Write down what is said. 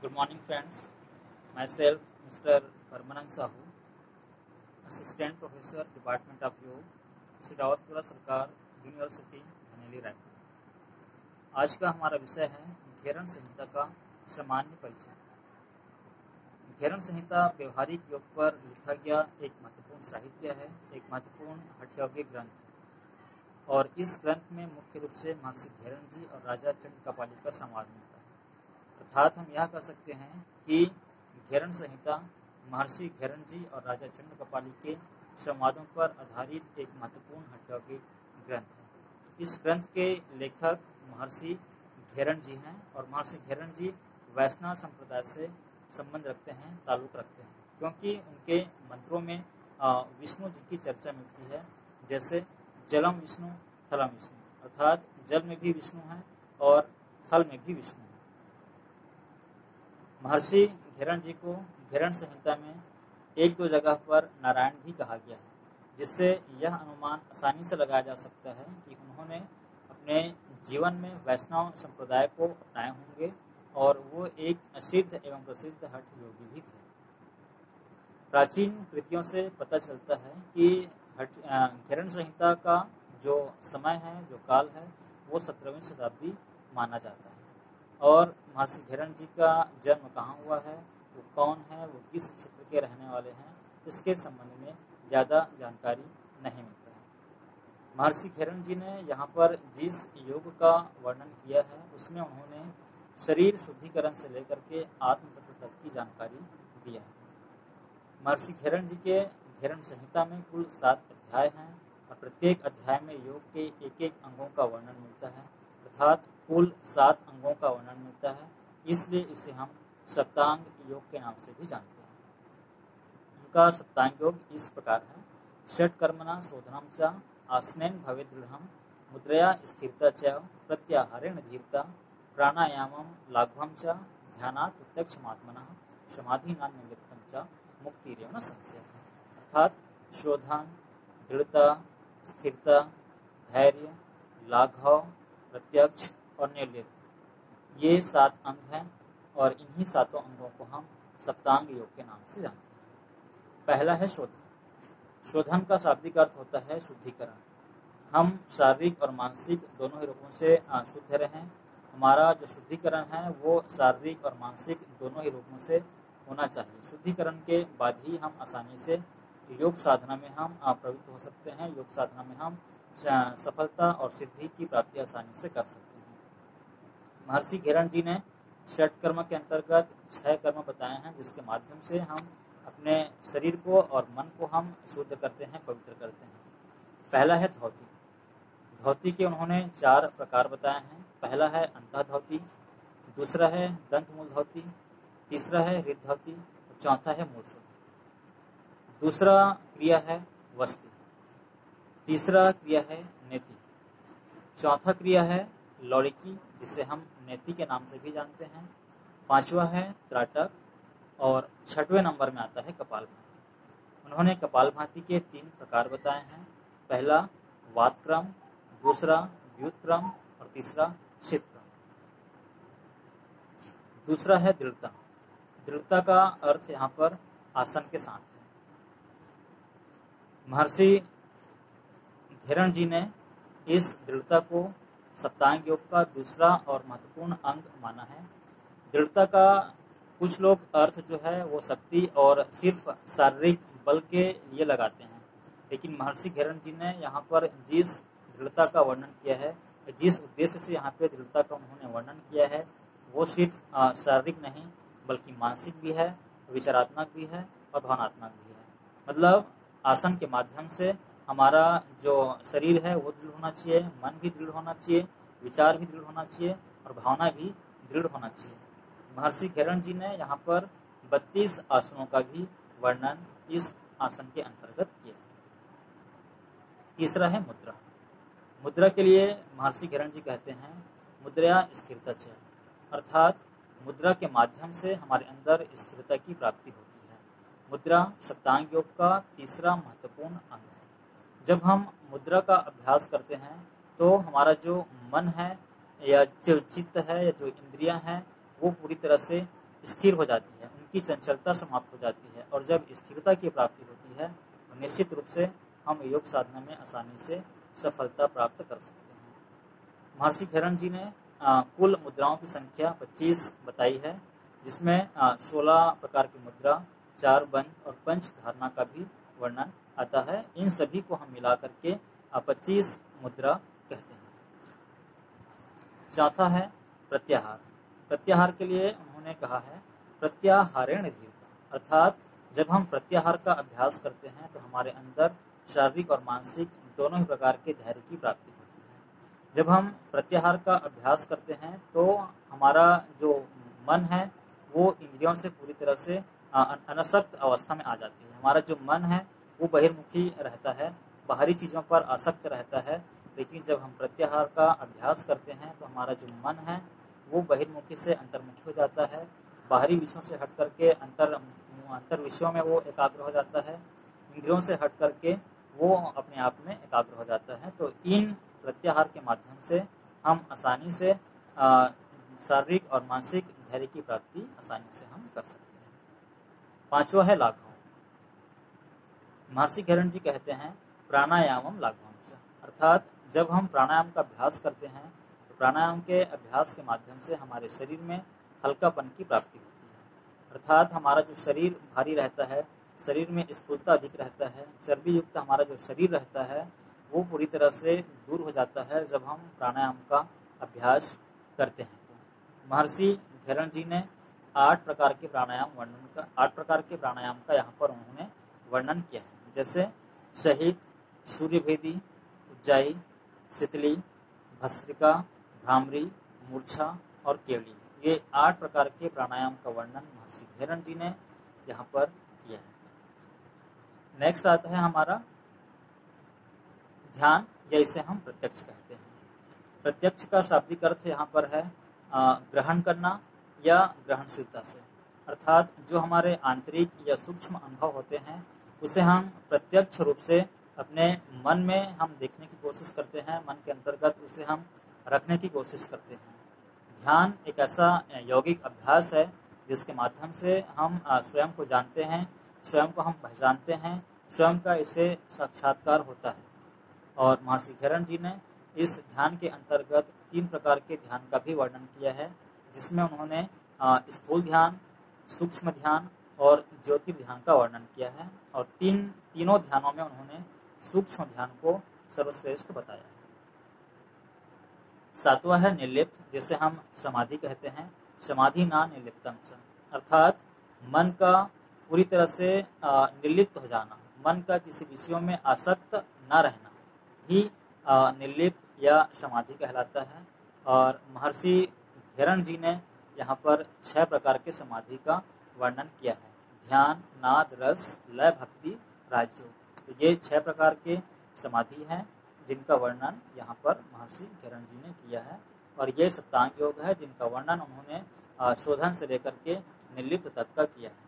Good morning, friends. Myself, Mr. Parmanand Sahu, Assistant Professor, Department of योग, सिरावतपुरा सरकार university Dhaneli Raipur. आज का हमारा विषय है घेरण संहिता का सामान्य परिचय। घेरण संहिता व्यवहारिक योग पर लिखा गया एक महत्वपूर्ण साहित्य है, एक महत्वपूर्ण हठयोगिक ग्रंथ है और इस ग्रंथ में मुख्य रूप से महर्षि घेरण जी और राजा चंद्रकपाली का संवाद मिलता है। अर्थात हम यह कह सकते हैं कि घेरण संहिता महर्षि घेरण जी और राजा चंद्रकपाली के संवादों पर आधारित एक महत्वपूर्ण हठयोगिक ग्रंथ है। इस ग्रंथ के लेखक महर्षि घेरण जी हैं और महर्षि घेरण जी वैष्णव संप्रदाय से संबंध रखते हैं, ताल्लुक रखते हैं, क्योंकि उनके मंत्रों में विष्णु जी की चर्चा मिलती है, जैसे जलम विष्णु थलम विष्णु, अर्थात जल में भी विष्णु है और थल में भी विष्णु है। महर्षि घेरण जी को घेरण संहिता में एक दो जगह पर नारायण भी कहा गया है, जिससे यह अनुमान आसानी से लगाया जा सकता है कि उन्होंने अपने जीवन में वैष्णव संप्रदाय को अपनाए होंगे और वो एक सिद्ध एवं प्रसिद्ध हठ योगी भी थे। प्राचीन कृतियों से पता चलता है कि घेरण संहिता का जो समय है, जो काल है, वो 17वीं शताब्दी माना जाता है और महर्षि घेरण जी का जन्म कहाँ हुआ है, वो कौन है, वो किस क्षेत्र के रहने वाले हैं, इसके संबंध में ज़्यादा जानकारी नहीं मिलता है। महर्षि घेरण जी ने यहाँ पर जिस योग का वर्णन किया है उसमें उन्होंने शरीर शुद्धिकरण से लेकर के आत्म तत्व तक की जानकारी दिया है। महर्षि घेरण जी के घेरण संहिता में कुल 7 अध्याय हैं और प्रत्येक अध्याय में योग के एक एक अंगों का वर्णन मिलता है, अर्थात कुल 7 अंगों का वर्णन मिलता है, इसलिए इसे हम सप्तांग योग के नाम से भी जानते हैं। उनका सप्तांग योग इस प्रकार है: षट्कर्मणा शोधनम च आसनेन भवेत् दृढ़ं, मुद्रया स्थिरता च प्रत्याहारेण धीरता, प्राणायामं लाघवं च ध्यानात् प्रत्यक्षमात्मनः, समाधिनां निवृत्तं च मुक्तिरेव न संशयः। अर्थात शोधन, दृढ़ता, स्थिरता, धैर्य, लाघव, प्रत्यक्ष और निर्लिप्त, ये 7 अंग हैं और इन्हीं 7 अंगों को हम सप्तांग योग के नाम से जानते हैं। पहला है शोधन। शोधन का शाब्दिक अर्थ होता है शुद्धिकरण। हम शारीरिक और मानसिक दोनों ही रूपों से शुद्ध रहें। हमारा जो शुद्धिकरण है वो शारीरिक और मानसिक दोनों ही रूपों से होना चाहिए। शुद्धिकरण के बाद ही हम आसानी से योग साधना में हम प्रवृत्त हो सकते हैं। योग साधना में हम सफलता और सिद्धि की प्राप्ति आसानी से कर सकते हैं। महर्षि घेरण जी ने षट्कर्म के अंतर्गत 6 कर्म बताए हैं, जिसके माध्यम से हम अपने शरीर को और मन को हम शुद्ध करते हैं, पवित्र करते हैं। पहला है धौती। धौती के उन्होंने 4 प्रकार बताए हैं। पहला है अंतः धौती, दूसरा है दंतमूल धौती, तीसरा है हृद धौती और चौथा है मूलशुद्धि। दूसरा क्रिया है वस्ति, तीसरा क्रिया है नेति, चौथा क्रिया है लौरिकी, जिसे हम नेति के नाम से भी जानते हैं, पांचवा है त्राटक और 6वें नंबर में आता है कपालभाति। उन्होंने कपालभाति के 3 प्रकार बताए हैं। पहला वातक्रम, दूसरा व्युतक्रम और तीसरा शीतक्रम। दूसरा है दृढ़ता। दृढ़ता का अर्थ यहाँ पर आसन के साथ है। महर्षि घेरण जी ने इस दृढ़ता को सप्तांग योग का दूसरा और महत्वपूर्ण अंग माना है। दृढ़ता का कुछ लोग अर्थ जो है वो शक्ति और सिर्फ शारीरिक बल के लिए लगाते हैं, लेकिन महर्षि घेरण जी ने यहाँ पर जिस दृढ़ता का वर्णन किया है, जिस उद्देश्य से यहाँ पे दृढ़ता का उन्होंने वर्णन किया है, वो सिर्फ शारीरिक नहीं बल्कि मानसिक भी है, विचारात्मक भी है और भावनात्मक भी है। मतलब आसन के माध्यम से हमारा जो शरीर है वो दृढ़ होना चाहिए, मन भी दृढ़ होना चाहिए, विचार भी दृढ़ होना चाहिए और भावना भी दृढ़ होना चाहिए। महर्षि घेरण जी ने यहाँ पर 32 आसनों का भी वर्णन इस आसन के अंतर्गत किया। तीसरा है मुद्रा। मुद्रा के लिए महर्षि घेरण जी कहते हैं मुद्रया स्थिरता च, अर्थात मुद्रा के माध्यम से हमारे अंदर स्थिरता की प्राप्ति होती है। मुद्रा सप्तांग योग का तीसरा महत्वपूर्ण अंग है। जब हम मुद्रा का अभ्यास करते हैं तो हमारा जो मन है या जो चित्त है या जो इंद्रियां हैं वो पूरी तरह से स्थिर हो जाती है, उनकी चंचलता समाप्त हो जाती है, और जब स्थिरता की प्राप्ति होती है तो निश्चित रूप से हम योग साधना में आसानी से सफलता प्राप्त कर सकते हैं। महर्षि घेरन जी ने कुल मुद्राओं की संख्या 25 बताई है, जिसमें 16 प्रकार की मुद्रा, 4 बंध और पंच धारणा का भी वर्णन आता है। इन सभी को हम मिला करके 25 मुद्रा कहते हैं। चौथा है प्रत्याहार। प्रत्याहार के लिए उन्होंने कहा है प्रत्याहारेण धीरता, अर्थात जब हम प्रत्याहार का अभ्यास करते हैं तो हमारे अंदर शारीरिक और मानसिक दोनों ही प्रकार के धैर्य की प्राप्ति होती है। जब हम प्रत्याहार का अभ्यास करते हैं तो हमारा जो मन है वो इंद्रियों से पूरी तरह से अनासक्त अवस्था में आ जाती है। हमारा जो मन है वो बहिर्मुखी रहता है, बाहरी चीज़ों पर आसक्त रहता है। लेकिन जब हम प्रत्याहार का अभ्यास करते हैं तो हमारा जो मन है वो बहिर्मुखी से अंतर्मुखी हो जाता है, बाहरी विषयों से हट करके अंतर विषयों में वो एकाग्र हो जाता है, इंद्रियों से हट करके वो अपने आप में एकाग्र हो जाता है। तो इन प्रत्याहार के माध्यम से हम आसानी से शारीरिक और मानसिक धैर्य की प्राप्ति आसानी से हम कर सकते हैं। पांचवा है लाघव। महर्षि घेरन जी कहते हैं प्राणायामम लाघवम च, अर्थात जब हम प्राणायाम का अभ्यास करते हैं तो प्राणायाम के अभ्यास के माध्यम से हमारे शरीर में हल्कापन की प्राप्ति होती है। अर्थात हमारा जो शरीर भारी रहता है, शरीर में स्थूलता अधिक रहता है, चर्बी युक्त हमारा जो शरीर रहता है वो पूरी तरह से दूर हो जाता है जब हम प्राणायाम का अभ्यास करते हैं। तो महर्षि घेरन जी ने 8 प्रकार के प्राणायाम का यहाँ पर उन्होंने वर्णन किया है, जैसे शहीद, सूर्यभेदी, उज्जाई, शीतली, भस्त्रिका, भ्रामरी, मूर्छा और केवली, ये 8 प्रकार के प्राणायाम का वर्णन महर्षि घेरन जी ने यहाँ पर किया है। नेक्स्ट आता है हमारा ध्यान, या इसे हम प्रत्यक्ष कहते हैं। प्रत्यक्ष का शाब्दिक अर्थ यहाँ पर है ग्रहण करना या ग्रहणशीलता से, अर्थात जो हमारे आंतरिक या सूक्ष्म अनुभव होते हैं उसे हम प्रत्यक्ष रूप से अपने मन में हम देखने की कोशिश करते हैं, मन के अंतर्गत उसे हम रखने की कोशिश करते हैं। ध्यान एक ऐसा यौगिक अभ्यास है जिसके माध्यम से हम स्वयं को जानते हैं, स्वयं को हम पहचानते हैं, स्वयं का इससे साक्षात्कार होता है। और महर्षि घेरन जी ने इस ध्यान के अंतर्गत 3 प्रकार के ध्यान का भी वर्णन किया है, जिसमें उन्होंने स्थूल ध्यान, सूक्ष्म ध्यान और ज्योतिर्ध्यान का वर्णन किया है। और तीनों ध्यानों में उन्होंने सूक्ष्म ध्यान को सर्वश्रेष्ठ बताया है। 7वां है निर्लिप्त, जिसे हम समाधि कहते हैं। समाधि ना निर्लिप्तम च, अर्थात मन का पूरी तरह से निर्लिप्त हो जाना, मन का किसी विषयों में आसक्त न रहना ही निर्लिप्त या समाधि कहलाता है। और महर्षि घेरन जी ने यहाँ पर 6 प्रकार के समाधि का वर्णन किया है, ध्यान, नाद, रस, लय, भक्ति, राजयोग। तो ये 6 प्रकार के समाधि हैं जिनका वर्णन यहाँ पर महर्षि घेरन जी ने किया है। और ये सप्तांग योग है जिनका वर्णन उन्होंने शोधन से लेकर के निर्लिप्त तक का किया है।